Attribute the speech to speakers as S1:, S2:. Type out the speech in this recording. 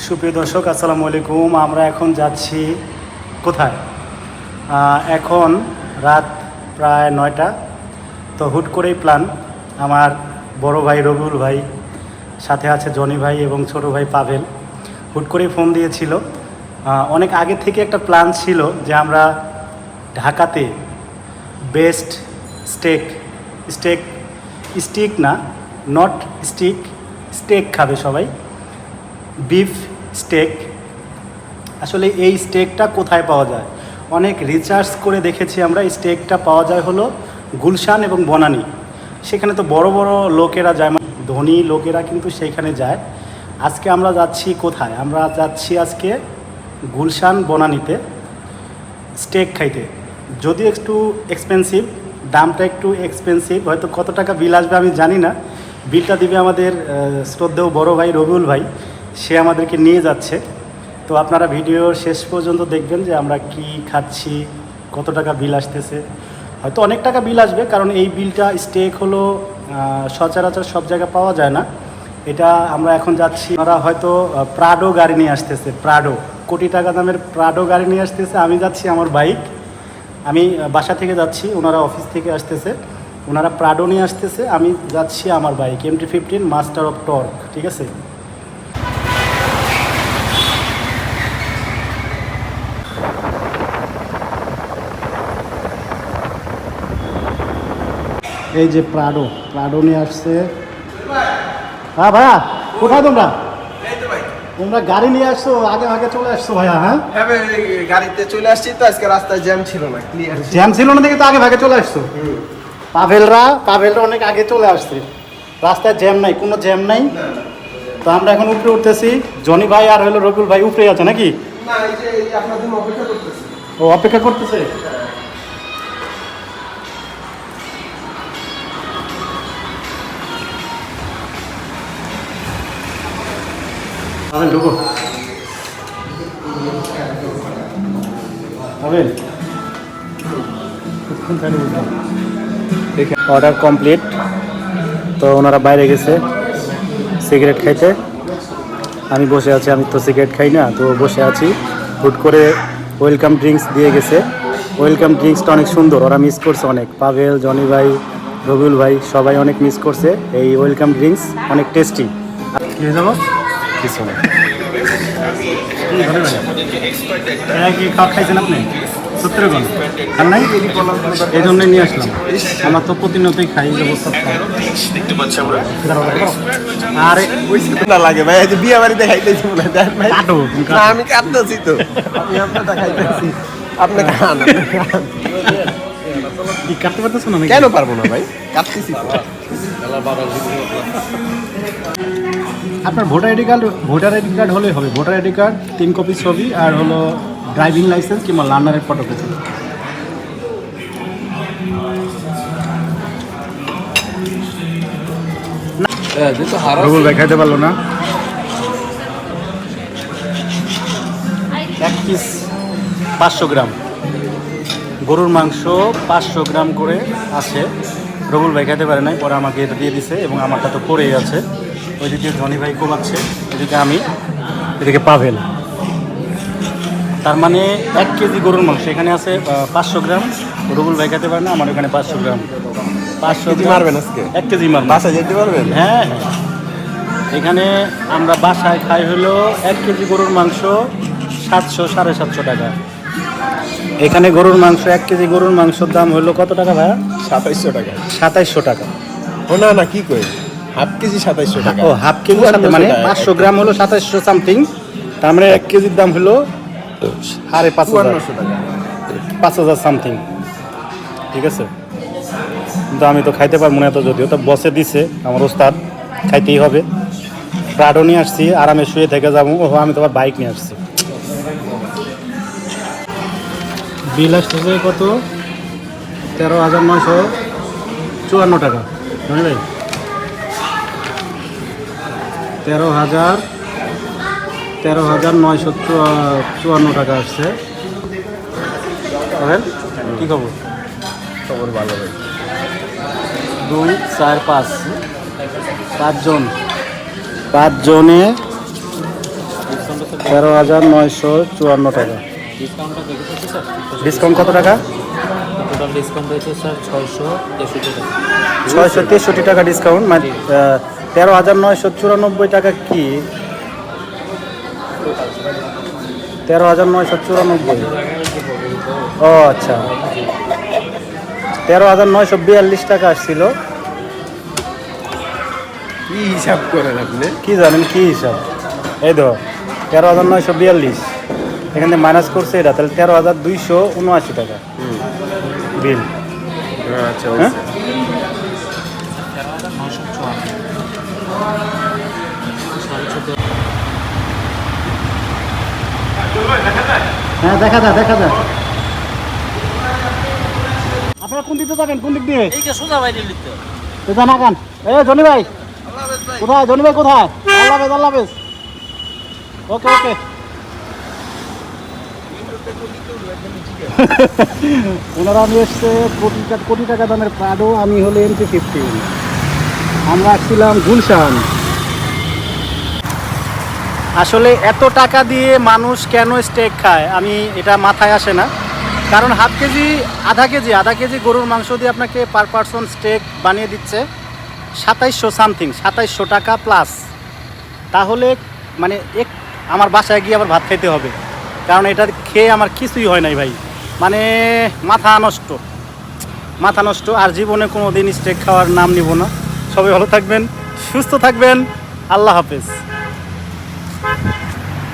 S1: সুপ্রিয় দর্শক আসসালামু আলাইকুম। আমরা এখন যাচ্ছি কোথায়? এখন রাত প্রায় 9টা। তো হুট করেই প্ল্যান, আমার বড় ভাই রবিউল ভাই, সাথে আছে জনি ভাই এবং ছোট ভাই পাভেল, হুট করেই ফোন দিয়েছিল। অনেক আগে থেকে একটা প্ল্যান ছিল যে আমরা ঢাকাতে বেস্ট স্টেক না, নট স্টেক খাবে সবাই, বিফ স্টেক। আসলে এই স্টেকটা কোথায় পাওয়া যায়? অনেক রিসার্চ করে দেখেছি আমরা, স্টেকটা পাওয়া যায় হলো গুলশান এবং বনানী। সেখানে তো বড় বড় লোকেরা যায়, মানে ধনী লোকেরা কিন্তু সেইখানে যায়। আজকে আমরা যাচ্ছি কোথায়? আমরা যাচ্ছি আজকে গুলশান বনানীতে স্টেক খাইতে। যদিও একটু এক্সপেন্সিভ, দামটা একটু এক্সপেন্সিভ, হয়তো কত টাকা বিল আসবে আমি জানি না। বিলটা দিবে আমাদের শ্রদ্ধেয় বড় ভাই রবিউল ভাই, সে আমাদেরকে নিয়ে যাচ্ছে। তো আপনারা ভিডিও শেষ পর্যন্ত দেখবেন যে আমরা কি খাচ্ছি, কত টাকা বিল আসতেছে। হয়তো অনেক টাকা বিল আসবে, কারণ এই বিলটা স্টেক হলো সচরাচর সব জায়গায় পাওয়া যায় না। এটা আমরা এখন যাচ্ছি, ওরা হয়তো প্রাডো গাড়ি নিয়ে আসতেছে, প্রাডো কোটি টাকা দামের প্রাডো গাড়ি নিয়ে আসতেছে। আমি যাচ্ছি আমার বাইক, আমি বাসা থেকে যাচ্ছি, ওনারা অফিস থেকে আসতেছে, ওনারা প্রাডো নিয়ে আসতেছে, আমি যাচ্ছি আমার bike MT-15 master of torque. ঠিক আছে, এই যে প্রাডো নিয়ে আসছে। হ্যাঁ ভাইয়া, কোথায় তোমরা? তোমরা গাড়ি নিয়ে আসছো, আগে আগে চলে আসছো ভাইয়া? হ্যাঁ
S2: গাড়িতে চলে আসছি তো, আজকে রাস্তায় জ্যাম ছিল না, ক্লিয়ার
S1: জ্যাম ছিল না দেখে তো আগে ভাগে চলে আসছো। পাভেলরা অনেক আগে চলে আসছে, রাস্তায় জ্যাম নাই, কোনো জ্যাম নাই। তো আমরা এখন উপরে উঠতেছি, জনি ভাই আর হলো রবিউল ভাই উপরে আছে নাকি?
S2: না, এই যে আপনাদের জন্য অপেক্ষা করতেছি।
S1: ও অপেক্ষা করতেছে। ঢুকো অর্ডার কমপ্লিট। তো ওনারা বাইরে গেছে সিগারেট খাইতে, আমি বসে আছি, আমি তো সিগারেট খাই না, তো বসে আছি। হুট করে ওয়েলকাম ড্রিঙ্কস দিয়ে গেছে, ওয়েলকাম ড্রিঙ্কসটা অনেক সুন্দর, ওরা মিস করছে অনেক। পাভেল, জনি ভাই, রবিউল ভাই সবাই অনেক মিস করছে এই ওয়েলকাম ড্রিঙ্কস, অনেক টেস্টি। নিয়ে যাবো কিছু না, কি খাওয়া খাইছেন আপনি? সত্যি কোন খান নাই, এই জন্যই নিয়ে আসলাম। আমরা তো প্রতিনিয়তই খাই, অবস্থা আরে
S2: না লাগে ভাই, এই যে বিয়ে বাড়িতে খাইতেছি বলে দেন ভাই। না আমি কাটতেছি তো, আমি আপনারটা খাইতেছি, আপনি খান।
S1: কি কাটতে পারতেছো না?
S2: কেন পারবো না ভাই, কাটতেছি তো।
S1: আপনার ভোটার আইডি কার্ড হলেই হবে। ভোটার আইডি কার্ড, 3 কপি ছবি, আর হলো ড্রাইভিং লাইসেন্স কিংবা লার্নারের ফটোকপি। রবিউল ভাই খাইতে পারলো না। 1 পিস 500 গ্রাম গরুর মাংস, 500 গ্রাম করে আছে। রবিউল ভাই খাইতে পারে নাই, পরে আমাকে এটা দিয়ে দিছে, এবং আমারটা তো পড়েই আছে। ওইদিকে জনি ভাই কোবাচ্ছে, এদিকে আমি, এদিকে পাভেল। তার মানে 1 কেজি গরুর মাংস এখানে আছে 500 গ্রাম। রবিউল ভাই খেতে পারে না, আমার এখানে 500 গ্রাম। 500
S2: মারবেন আজকে?
S1: 1 কেজি মারবেন।
S2: বাসায় যেতে পারবেন?
S1: হ্যাঁ হ্যাঁ, এখানে আমরা বাসায় খাই হলো 1 কেজি গরুর মাংস 700 750 টাকা। এখানে গরুর মাংস 1 কেজি গরুর মাংসের দাম হলো কত টাকা ভাইয়া?
S2: 2700 টাকা।
S1: 2700 টাকা।
S2: ও না না, কি কই, হাফ কেজি 2700 টাকা।
S1: ও হাফ কেজি, মানে 500 গ্রাম হলো 2700 সামথিং। তার মানে 1 কেজির দাম হলো 5,500
S2: টাকা,
S1: 5,000 সামথিং। ঠিক আছে, কিন্তু আমি তো খাইতে পারবো না এত, যদিও তো বসে দিছে আমার ওস্তাদ, খাইতেই হবে। প্রাডো নিয়ে আসছি, আরামে শুয়ে থেকে যাবো। ও আমি তো আবার বাইক নিয়ে আসছি। বিল আসতেছে কত? 13,954 টাকা। জানি ভাই, 13,954 টাকা আসছে। কি খবর?
S2: খবর ভালো ভাই।
S1: 2 4 5 জন, 5 জনে 13,954 টাকা।
S3: ডিসকাউন্টটা দেখেছি স্যার।
S1: ডিসকাউন্ট কত টাকা?
S3: টোটাল ডিসকাউন্ট হয়েছে স্যার 663 টাকা।
S1: 663 টাকা ডিসকাউন্ট, মানে 13,994 টাকা কি? 13,994। ও আচ্ছা, 13,942 টাকা আসছিল।
S2: কি হিসাব করেন আপনি?
S1: কি জানেন কি হিসাব? এই ধর 13,942, এখান থেকে মাইনাস করছে এটা, তাহলে 13,279 টাকা বিল।
S2: আচ্ছা
S1: হ্যাঁ,
S3: 13,954।
S1: হ্যাঁ দেখা যায় দেখা যায়। আপনারা কোন দিকে যাবেন, কোন দিক দিয়ে?
S3: এই যে সোজা বাইরে লিখতে
S1: এটা না কান। এ জনি ভাই কোথায়? জনি ভাই কোথায়? আল্লাহ হাফেজ, আল্লাহ হাফেজ। ওকে ওকে। ওনারা নিয়ে এসছে কোটি টাকা দামের প্রাডো, আমি হলো MT-15। আমরা আসছিলাম গুলশান। আসলে এত টাকা দিয়ে মানুষ কেন স্টেক খায় আমি এটা মাথায় আসে না। কারণ আধা কেজি গরুর মাংস দিয়ে আপনাকে পার পারসন স্টেক বানিয়ে দিচ্ছে 2700 সামথিং, 2700 টাকা প্লাস। তাহলে মানে আমার বাসায় গিয়ে আবার ভাত খেতে হবে, কারণ এটা খেয়ে আমার কিছুই হয় নাই ভাই। মানে মাথা নষ্ট। আর জীবনে কোনো দিন স্টেক খাওয়ার নাম নিব না। সবাই ভালো থাকবেন, সুস্থ থাকবেন, আল্লাহ হাফেজ।